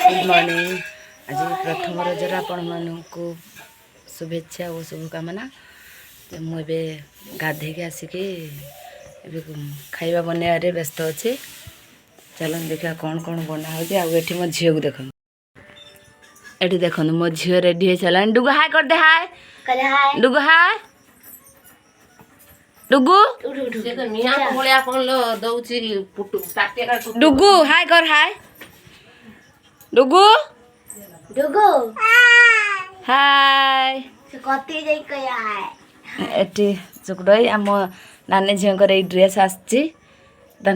Good morning. आज प्रथम Roger आपण मानू शुभेच्छा और शुभकामना। तो मुझे गाधे आसिकी खाଇବା बनैबारे व्यस्त अच्छे। चलो देखा कौन कौन बना हो। आठ मो झील को देख ये देख मो झील रेडी हो चला। डुगु हाय कर दे। हाय डुगु हाय डुगु डुगु हाय कर। हाय डुगु डुगु हाय कति जाई कया है एटी चुकड़ई आम नानी झीकर ये ड्रेस आसी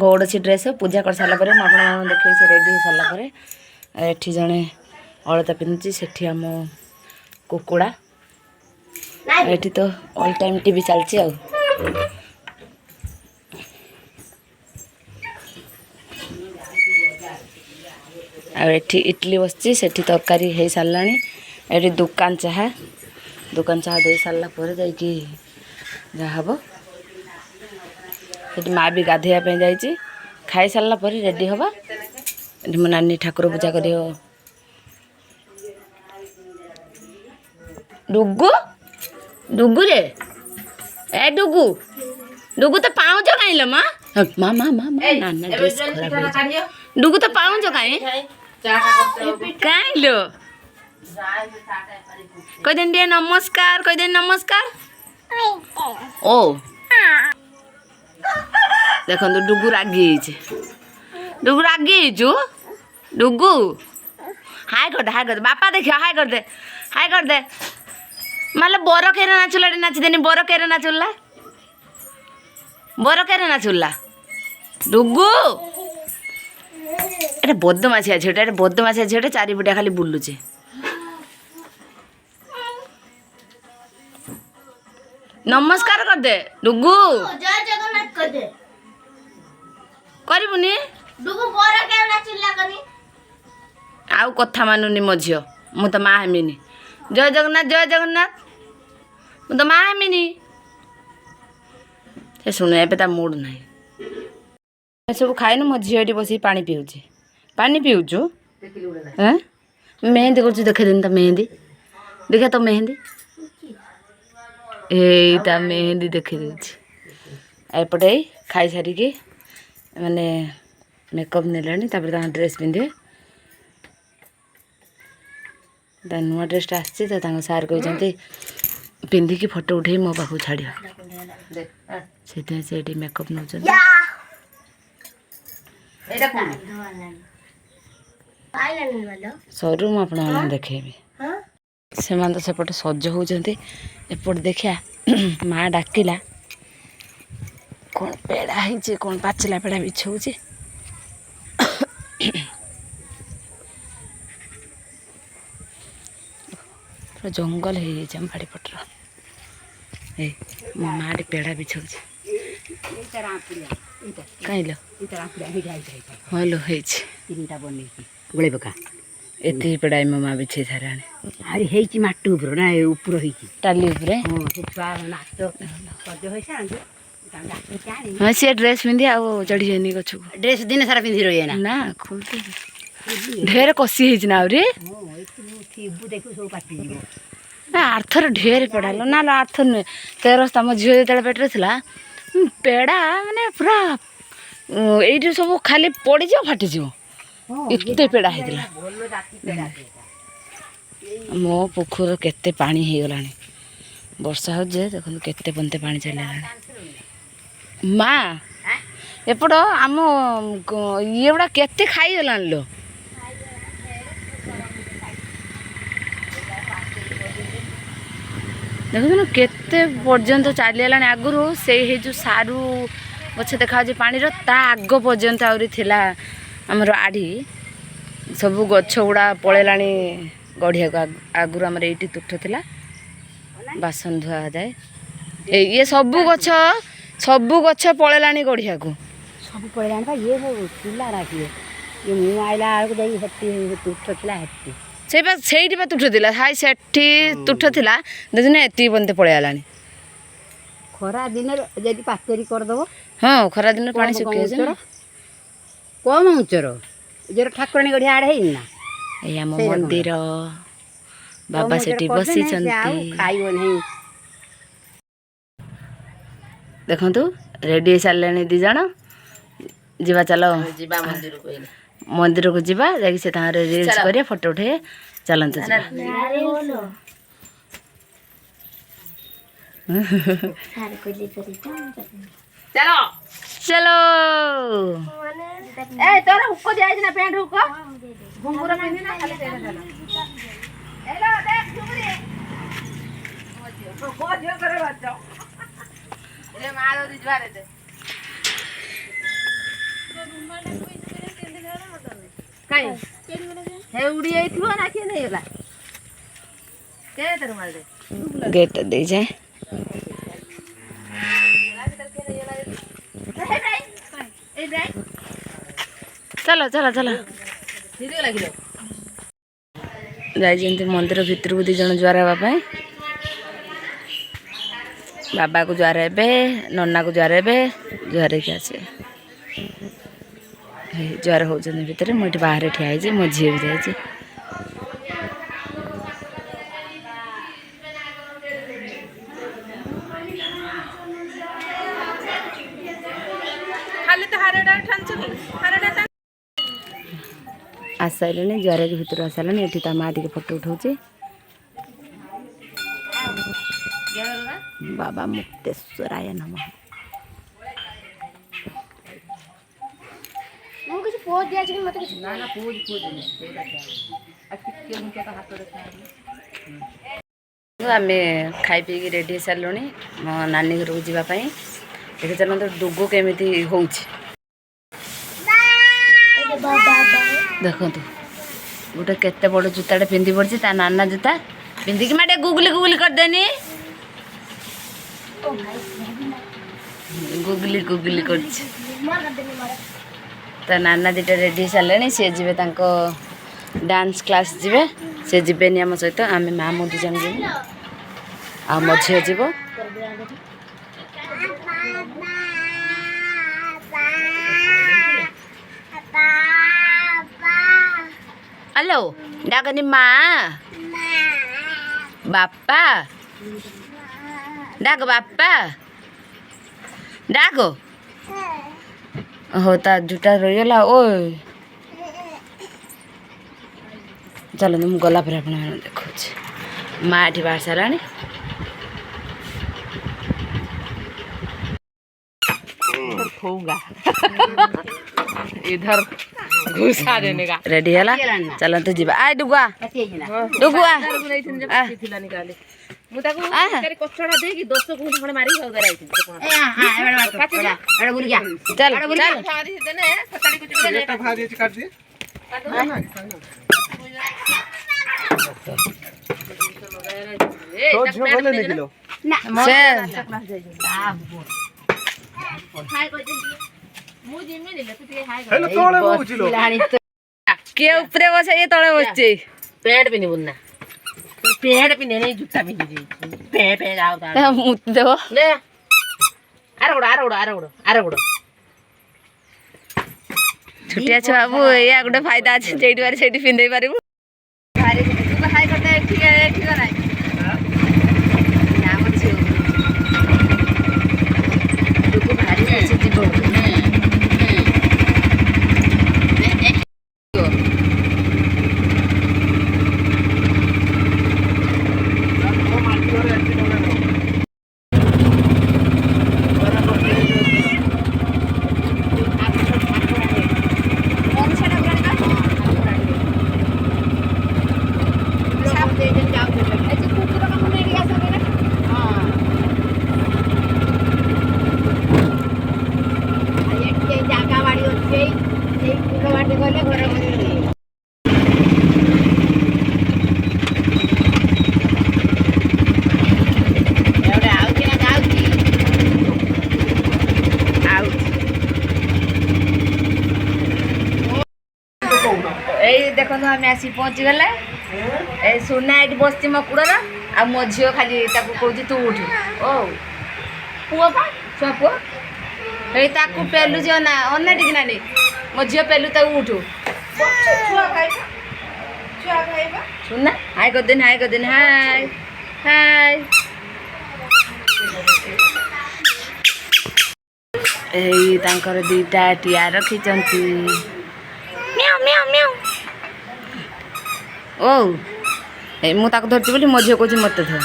ओडसी ड्रेस पूजा कर सारा पर मुझे देखे से रेडी हो सारापर। एठी जड़े अलता पिंधुची से आम कुकुड़ा एठी तो ऑल टाइम टीवी चलती आ। एठी इडली बसची से तरकारी हो सारा। ये दुकान चाह दे सारा पर जाब ये माँ भी गाधेवाई जाइए खाई सारा पर रेडी हवा। ये मो नानी ठाकुर पूजा कर। डुगु डुगु रे ए डुगु डुगु तो पाँच कहीं माँ माँ माँ माँ नाना ड्रेस खराब डुगु तो पाँच कहीं कहीं लो कह दिन दिए नमस्कार कह दिन नमस्कार। ओ देख डुगु रागी डुगु रागी डुगु हाय कर दे बापा देख हाय कर दे मतलब बर केरे नाचुला नाचिदेनी बर केरे नाचुला डुगु एटा बदमासिया झीटा बदमासिया झीटा चारिपटिया खाली बुलुचे। नमस्कार कर दे डुगु जय जगन्नाथ कर दे करबुनी डुगु बोरा के नाचिला कनी आउ कथा मानुनी मो झियो मु तो माँ हेमिनी। जय जगन्नाथ मु तो माँ हेमिनी। से शुण ए मूड ना सब खाइन मो झील बस पानी पीऊँ पानी पीऊँ मेहंदी कर देखे दिन तो मेहंदी देखा तो मेहंदी एटा मेहंदी देखे एपटे खाई सारिकी माने मेकअप ने ड्रेस पिंधे नुआ ड्रेसटा आसी तो सार कहते पिंधिकी फोटो उठे मो पाखु छाड़ से मेकअप नौ सरू मुझे देखेबी से तो सेपटे सज होती एपट देखा माँ डाकिला कौन पेड़ा है कौन पाचिला पेड़ा बिछाऊ पूरा जंगल हो जाम बाड़ी पटर ए मो माँ पेड़ा बिछाऊ कहीं लो हाँ लो गोले पका एत पेड़ा मो माँ बिछे सारा अरे मट उपर ना उपर टाली हाँ सी ड्रेस पिंधि आ चढ़ी जानी गछ ड्रेस दिन सारा पिंधि रही है ना खोल ढेर कषि होरी आर्थर ढेर पेड़ा लो ना आर्थर नुहे 13 आम झील जो पेटे था पेड़ा माने पूरा ये सब खाली पड़ जा फाटिज एत पेड़ा होता मो पोखर केते पानी हो गला वर्षा हो देख केते पंते पानी चल माँ एपट आम ये गुड़ा केते खाई गला लो देखो केते पर्यंत चलीगला आगुरी से जो सारू गछ देखा पानी आग पर्यंत आहरी थिला आमर आड़ी सब गछ गुड़ा पलैला गढ़िया को आगुरी आमर ये तुठ थिला बासन धुआ जाए ये सब गछ पलैला गढ़िया को सब पलैला ये सब पिला ये मु आइला तुठ थिला से तुठ थिला हाई से तुठ थिला देखुन एति बंदे पलैला खरा दिन जदि पाचेरी करदेव हाँ खरा दिन पानी सुखे कम उच्चर जो ठाकुराणी गढ़िया आड़े है ना ଏଇ ଆମ ମନ୍ଦିର ବାବା ସେଠି ବସିଛନ୍ତି। ଖାଇବ ନାହିଁ। ଦେଖନ୍ତୁ ରେଡି ହେଇସାରିଲେଣି 2 ଜଣ। ଯିବା ଚାଲ ଯିବା ମନ୍ଦିରକୁ। ମନ୍ଦିରକୁ ଯିବା ଯାଇକି ସେ ତାଙ୍କର ରିଲ୍ସ କରିବା ଫଟୋ ଉଠେଇବା। ଚାଲନ୍ତୁ ଯିବା। ଚାଲ ଚଲୋ ଏ ତୋର ହୁକ ଦିଆଯାଇଛି ନା ପ୍ୟାଣ୍ଟ ହୁକ ଘୁଙ୍ଗୁର ପିନ୍ଧି ନା ଖାଲି ସେଇଟା ଚାଲ। ଏଲୋ ଦେਖ ଘୁଙ୍ଗୁରି ମୋ ଝିଅ করে বাচ্চ রে মারো দি জুয়ারে দে কাই হে উড়ি যাইଥିବ ନା କିଏ ନେଇଗଲା କେ ତର ମାର ଦେ गेट दे जाए। चलो चलो चलो जाइए मंदिर भितर को 2 जन जुआर हाँपी बाबा को जुआर हे नना को जुआर हे जुआर के आसे जुआर होती भितर मुझे बाहर ठिया मो झी भी जाइए। आसारे जुआर के भितर आसारे ये माँ टे फोटो उठाऊे। बाबा मुक्तेश्वराय नमः। आम खाई पी रेडी हो सारू मो नानी घर को जावाई देखे चलते डुगु केमी हो देखु गोटे केते बड़ जूताटे पिंधि पड़ी ता नाना जूता पिंधिकी माटे गुगली गुगली करदेनी गुगली गुगली कर नाना दीटा रेडी सारे सी जी डांस क्लास जीवे से जीवेनि आम सहित आम माँ मो 2 जन जी आ मो झी जीव। हेलो डाकनी माँ बापा डाक बापा डाक हो ता जूटा रहीगला ओ चलो मुझे गला पर अपना देखा माँ ये बाहर सारा इधर घुसा देने का रेडी है चलते जीवा आय डुगुआ डुगुआ किए ऊपर बस ये तले बसचे पैंट पिन्ही बुना पैंट पिन्हे नहीं जूता पिन्ही पे पे जाओ मुत देव ले आरे गोड़ छुटिया छुआ बाबू या गोटे फायदा अच्छे जेठी बारे से पिंधे पारू भारी हाई करते ठीक है देखो आम आसी पहुँची गले सुना ये बस मो कूड़र आ मो झील खाली कौच तू उठ ओ पुआ पा छुआ पुआ ये पेलुची अना अना टिक नानी मो झील पेलु उठू ଶୁଣନା ହାଇ କରିଦେନି ହାଇ କରିଦେନି ହାଇ ହାଇ ଏଇ ତାଙ୍କର ଦିଟା ଟିଆ ରଖିଛନ୍ତି ମିଆଉ ମିଆଉ ମିଆଉ ଓ ଏଇ ମୁଁ ତାକୁ ଧରିଛି ବୋଲି ମୋ ଝିଅ କହୁଛି ମୋତେ ଧର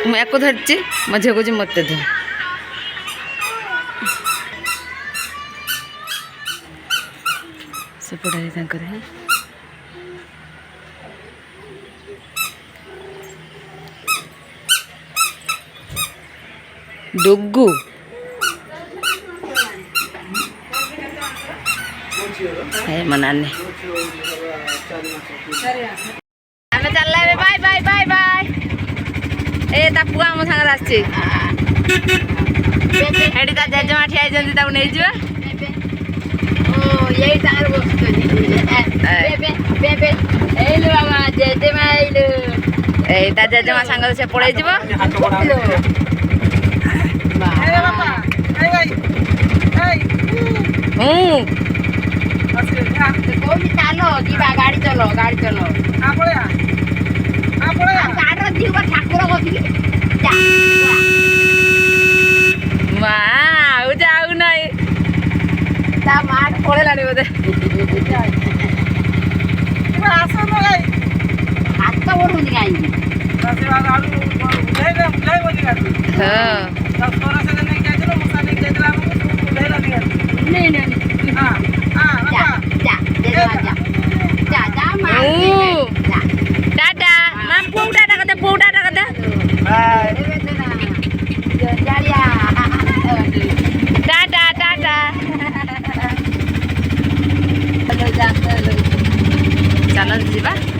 ମୁଁ ୟାକୁ ଧରିଛି ମୋ ଝିଅ କହୁଛି ମୋତେ ଧର ସେପଟେ ତାଙ୍କର ଡୁଗୁ ମୋ ନାନୀ ଆମେ ଚାଲିଲା ଏବେ ବାଇ ବାଇ ବାଇ ବାଇ ଏ ତା ପୁଅ ଆମ ସାଙ୍ଗରେ ଆସିଛି ଏଠି ତା ଜେଜେମା ଠିଆ ହେଇଛନ୍ତି ତାକୁ ନେଇଯିବା ଏଇ ସାଙ୍ଗରେ ବସୁଛନ୍ତି ଏଇଲୁ ବାବା ଜେଜେମା ଏଇଲୁ ଏଇ ତା ଜେଜେମା ସାଙ୍ଗରେ ସେ ପଳେଇଯିବ କହୁଛି ଚାଲ ଯିବା ଗାଡି ଚଲ ଗାଡିର ଯିବା ଠାକୁର ବସିକି ମା ଆଉ ଯାଉନାହିଁ ତା ମା ପଳେଇଲାଣି ବୋଧେ ହାତ ବଢୁନି କାହିଁକି टाटा मां पुआ टाटा करते पुआ टाटा करते टाटा टाटा चलो जीवा